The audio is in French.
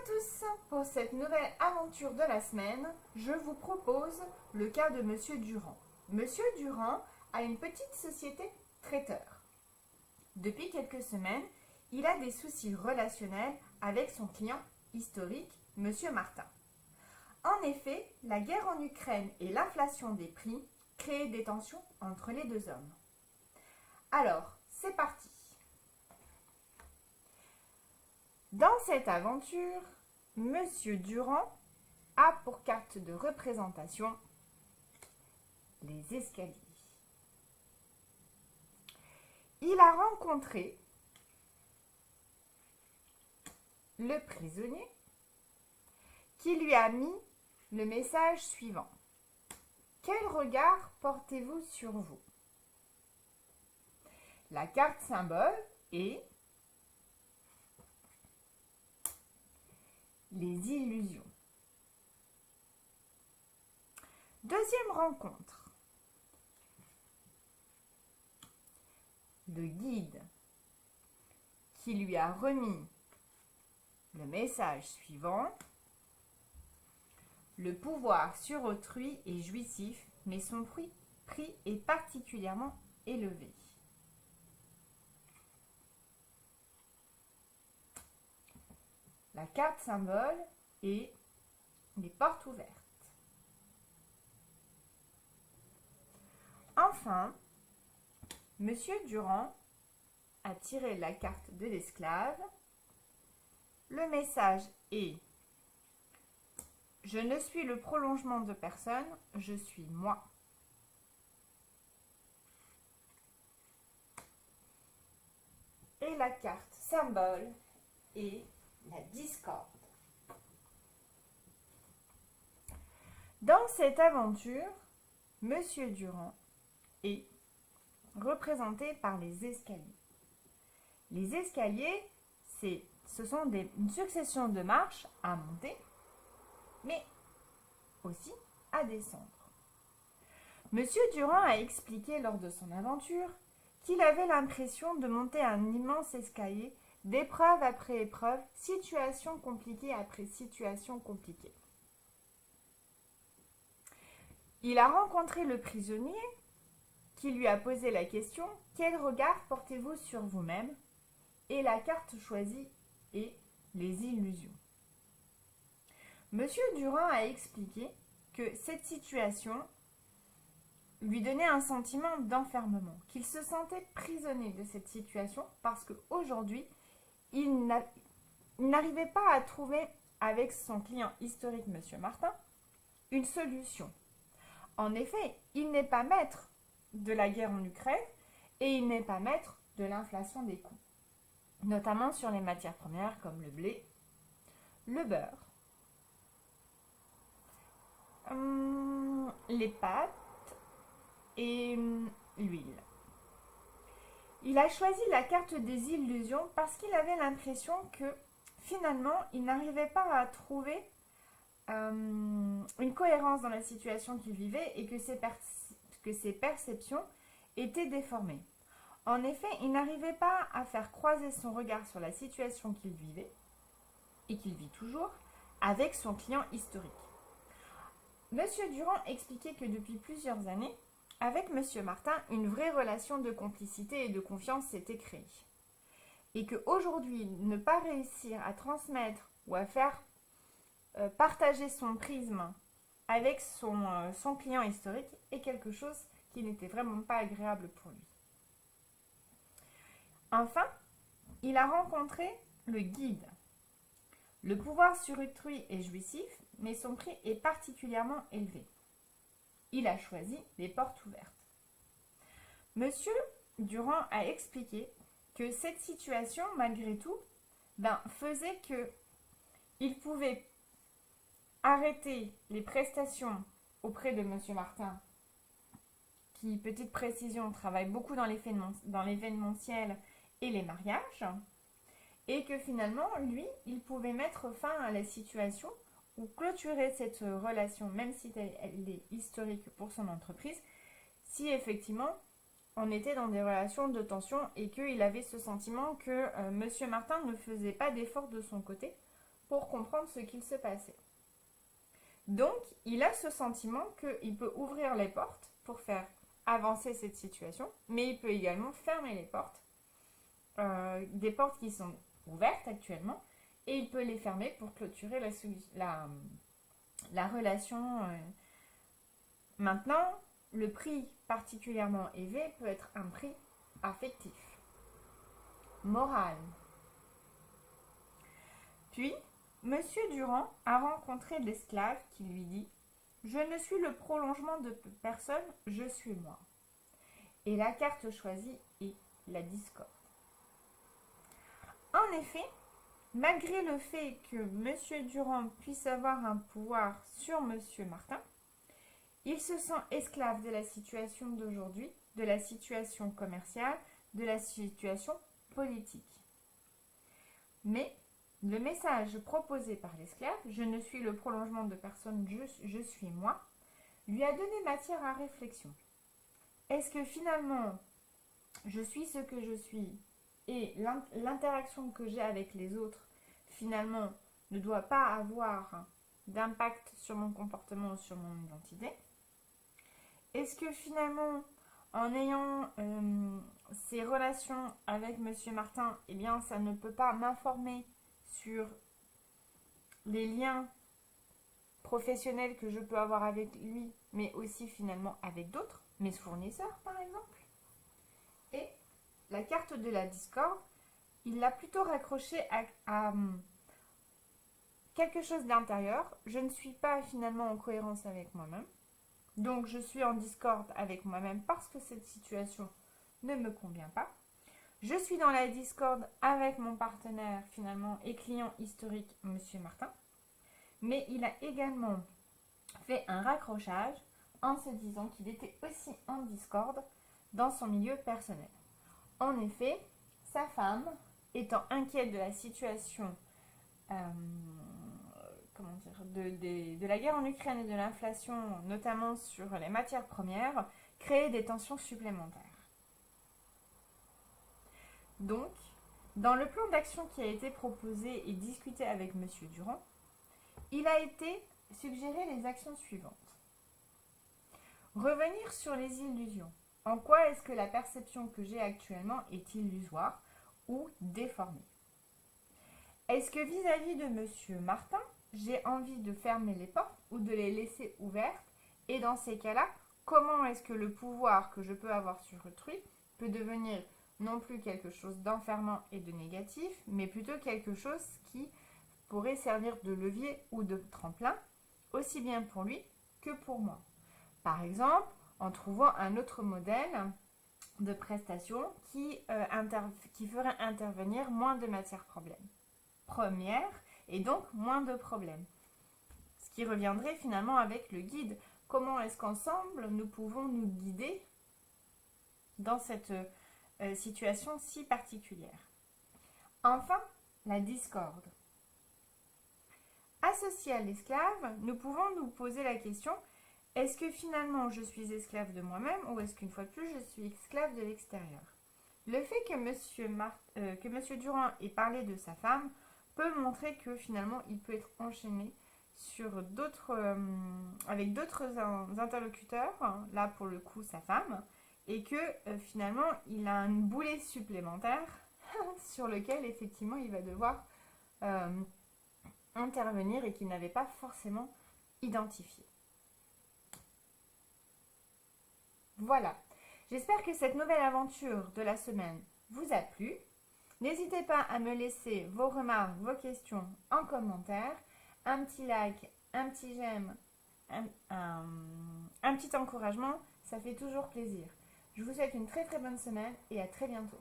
tous, pour cette nouvelle aventure de la semaine, je vous propose le cas de Monsieur Durand. Monsieur Durand a une petite société traiteur. Depuis quelques semaines, il a des soucis relationnels avec son client historique, Monsieur Martin. En effet, la guerre en Ukraine et l'inflation des prix créent des tensions entre les deux hommes. Alors, c'est parti. Dans cette aventure, Monsieur Durand a pour carte de représentation les escaliers. Il a rencontré le prisonnier qui lui a mis le message suivant. Quel regard portez-vous sur vous? La carte symbole est les illusions. Deuxième rencontre. Le guide qui lui a remis le message suivant. Le pouvoir sur autrui est jouissif, mais son prix est particulièrement élevé. La carte symbole est les portes ouvertes. Enfin, Monsieur Durand a tiré la carte de l'esclave. Le message est « Je ne suis le prolongement de personne, je suis moi ». Et la carte symbole est la discorde. Dans cette aventure, Monsieur Durand est représenté par les escaliers. Les escaliers, ce sont une succession de marches à monter, mais aussi à descendre. Monsieur Durand a expliqué lors de son aventure qu'il avait l'impression de monter un immense escalier d'épreuve après épreuve, situation compliquée après situation compliquée. Il a rencontré le prisonnier qui lui a posé la question « Quel regard portez-vous sur vous-même » et la carte choisie est les illusions. Monsieur Durand a expliqué que cette situation lui donnait un sentiment d'enfermement, qu'il se sentait prisonnier de cette situation parce qu'aujourd'hui, il n'arrivait pas à trouver avec son client historique, Monsieur Martin, une solution. En effet, il n'est pas maître de la guerre en Ukraine et il n'est pas maître de l'inflation des coûts, notamment sur les matières premières comme le blé, le beurre, les pâtes et l'huile. Il a choisi la carte des illusions parce qu'il avait l'impression que finalement, il n'arrivait pas à trouver une cohérence dans la situation qu'il vivait et que ses perceptions étaient déformées. En effet, il n'arrivait pas à faire croiser son regard sur la situation qu'il vivait et qu'il vit toujours avec son client historique. Monsieur Durand expliquait que depuis plusieurs années, avec Monsieur Martin, une vraie relation de complicité et de confiance s'était créée. Et qu'aujourd'hui, ne pas réussir à transmettre ou à faire partager son prisme avec son client historique est quelque chose qui n'était vraiment pas agréable pour lui. Enfin, il a rencontré le guide. Le pouvoir sur autrui est jouissif, mais son prix est particulièrement élevé. Il a choisi les portes ouvertes. Monsieur Durand a expliqué que cette situation, malgré tout, faisait qu'il pouvait arrêter les prestations auprès de Monsieur Martin, qui, petite précision, travaille beaucoup dans l'événementiel et les mariages, et que finalement, lui, il pouvait mettre fin à la situation ou clôturer cette relation, même si elle est historique pour son entreprise, si effectivement on était dans des relations de tension et qu'il avait ce sentiment que Monsieur Martin ne faisait pas d'effort de son côté pour comprendre ce qu'il se passait. Donc, il a ce sentiment qu'il peut ouvrir les portes pour faire avancer cette situation, mais il peut également fermer les portes, des portes qui sont ouvertes actuellement, et il peut les fermer pour clôturer la relation. Maintenant, le prix particulièrement élevé peut être un prix affectif, moral. Puis, Monsieur Durand a rencontré l'esclave qui lui dit « Je ne suis le prolongement de personne, je suis moi. » Et la carte choisie est la discorde. En effet, malgré le fait que Monsieur Durand puisse avoir un pouvoir sur Monsieur Martin, il se sent esclave de la situation d'aujourd'hui, de la situation commerciale, de la situation politique. Mais le message proposé par l'esclave, je ne suis le prolongement de personne, je suis moi, lui a donné matière à réflexion. Est-ce que finalement, je suis ce que je suis et l'interaction que j'ai avec les autres, finalement, ne doit pas avoir d'impact sur mon comportement ou sur mon identité? Est-ce que finalement, en ayant ces relations avec Monsieur Martin, eh bien, ça ne peut pas m'informer sur les liens professionnels que je peux avoir avec lui, mais aussi finalement avec d'autres, mes fournisseurs par exemple? Et la carte de la discorde, il l'a plutôt raccrochée à quelque chose d'intérieur. Je ne suis pas finalement en cohérence avec moi-même. Donc je suis en discorde avec moi-même parce que cette situation ne me convient pas. Je suis dans la discorde avec mon partenaire finalement et client historique, Monsieur Martin. Mais il a également fait un raccrochage en se disant qu'il était aussi en discorde dans son milieu personnel. En effet, sa femme, étant inquiète de la situation de la guerre en Ukraine et de l'inflation, notamment sur les matières premières, créait des tensions supplémentaires. Donc, dans le plan d'action qui a été proposé et discuté avec M. Durand, il a été suggéré les actions suivantes. Revenir sur les illusions. En quoi est-ce que la perception que j'ai actuellement est illusoire ou déformée? Est-ce que vis-à-vis de M. Martin, j'ai envie de fermer les portes ou de les laisser ouvertes? Et dans ces cas-là, comment est-ce que le pouvoir que je peux avoir sur autrui peut devenir non plus quelque chose d'enfermant et de négatif, mais plutôt quelque chose qui pourrait servir de levier ou de tremplin, aussi bien pour lui que pour moi. Par exemple, en trouvant un autre modèle de prestation qui ferait intervenir moins de matières premières et donc moins de problèmes. Ce qui reviendrait finalement avec le guide. Comment est-ce qu'ensemble nous pouvons nous guider dans cette situation si particulière? Enfin, la discorde. Associé à l'esclave, nous pouvons nous poser la question, est-ce que finalement je suis esclave de moi-même ou est-ce qu'une fois de plus je suis esclave de l'extérieur? Le fait que Monsieur Durand ait parlé de sa femme peut montrer que finalement il peut être enchaîné sur avec d'autres interlocuteurs, là pour le coup sa femme, et que finalement il a un boulet supplémentaire sur lequel effectivement il va devoir intervenir et qu'il n'avait pas forcément identifié. Voilà, j'espère que cette nouvelle aventure de la semaine vous a plu. N'hésitez pas à me laisser vos remarques, vos questions en commentaire, un petit like, un petit j'aime, un petit encouragement, ça fait toujours plaisir. Je vous souhaite une très très bonne semaine et à très bientôt.